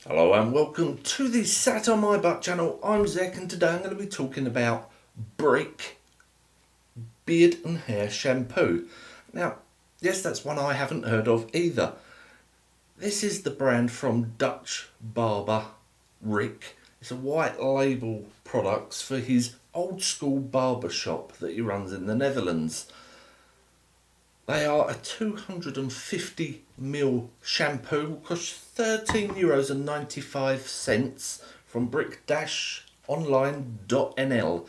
Hello and welcome to the SatonmyButt channel. I'm Zek and today I'm going to be talking about Brick Beard and Hair Shampoo. Now, yes, that's one I haven't heard of either. This is the brand from Dutch barber Rik. It's a white label products for his old school barbershop that he runs in the Netherlands. They are a 250ml shampoo, will cost €13.95 from brick-online.nl.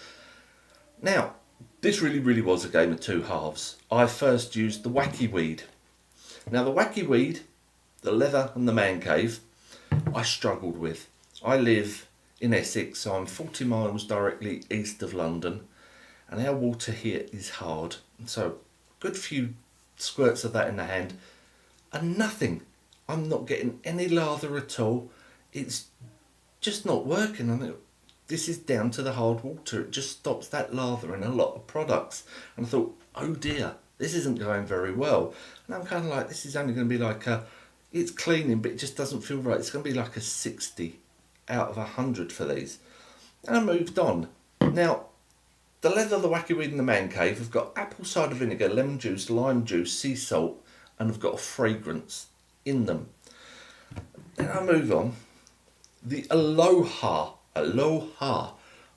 Now, this really was a game of two halves. I first used the Wacky Weed. Now the Wacky Weed, the leather and the man cave, I struggled with. I live in Essex, so I'm 40 miles directly east of London, and our water here is hard. So good few squirts of that in the hand and nothing. I'm not getting any lather at all. It's just not working. I mean, this is down to the hard water. It just stops that lather in a lot of products. And I thought, oh dear, this isn't going very well. And I'm kind of like, this is only going to be like it's cleaning, but it just doesn't feel right. It's going to be like a 60 out of 100 for these. And I moved on. Now, the leather, the Wacky Weed and the man cave have got apple cider vinegar, lemon juice, lime juice, sea salt, and have got a fragrance in them. Then I move on. The Aloha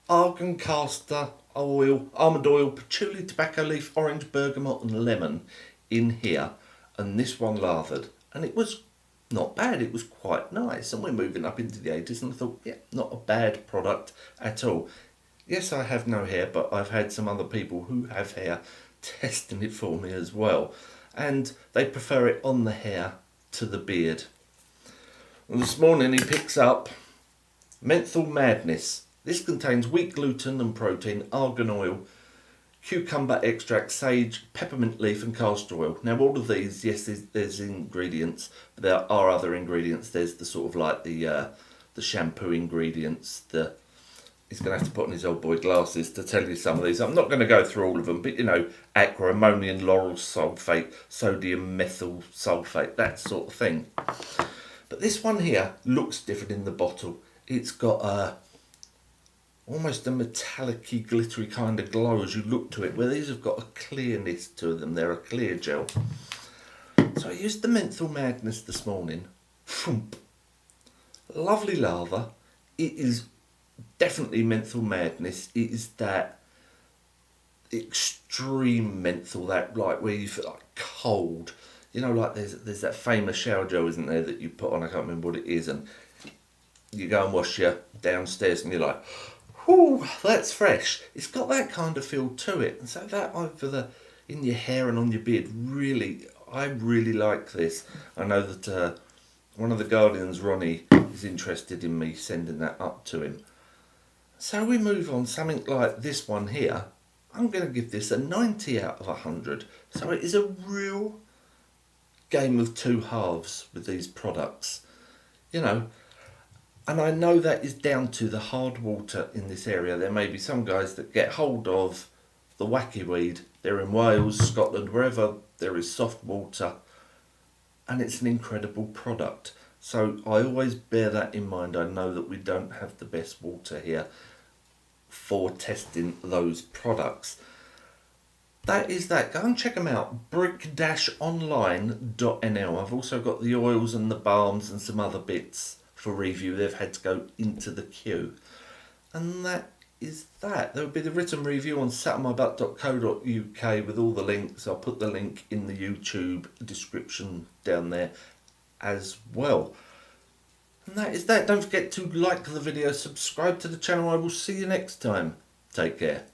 argan castor oil, almond oil, patchouli, tobacco leaf, orange, bergamot and lemon in here, and this one lathered, and it was not bad. It was quite nice, and we're moving up into the 80s, and I thought, yeah, not a bad product at all. Yes, I have no hair, but I've had some other people who have hair testing it for me as well. And they prefer it on the hair to the beard. And this morning he picks up Menthol Madness. This contains wheat gluten and protein, argan oil, cucumber extract, sage, peppermint leaf and castor oil. Now all of these, yes, there's ingredients, but there are other ingredients. There's the sort of like the shampoo ingredients, he's going to have to put on his old boy glasses to tell you some of these. I'm not going to go through all of them, but you know, aqua, ammonium lauryl sulfate, sodium methyl sulfate, that sort of thing. But this one here looks different in the bottle. It's got almost a metallic-y, glittery kind of glow as you look to it, where these have got a clearness to them. They're a clear gel. So I used the Menthol Madness this morning. Lovely lather. It is definitely Menthol Madness. It is that extreme menthol, that like where you feel like cold. You know, like there's that famous shower gel, isn't there, that you put on, I can't remember what it is, and you go and wash your downstairs and you're like, whoo, that's fresh. It's got that kind of feel to it. And so that over in your hair and on your beard, really, I really like this. I know that one of the Guardians, Ronnie, is interested in me sending that up to him. So we move on, something like this one here. I'm going to give this a 90 out of 100. So it is a real game of two halves with these products. You know, and I know that is down to the hard water in this area. There may be some guys that get hold of the Wacky Weed. They're in Wales, Scotland, wherever there is soft water. And it's an incredible product. So I always bear that in mind. I know that we don't have the best water here for testing those products. That is that. Go and check them out. brick-online.nl. I've also got the oils and the balms and some other bits for review. They've had to go into the queue. And that is that. There will be the written review on SatonmyButt.co.uk with all the links. I'll put the link in the YouTube description down there as well. And that is that. Don't forget to like the video, subscribe to the channel. I will see you next time. Take care.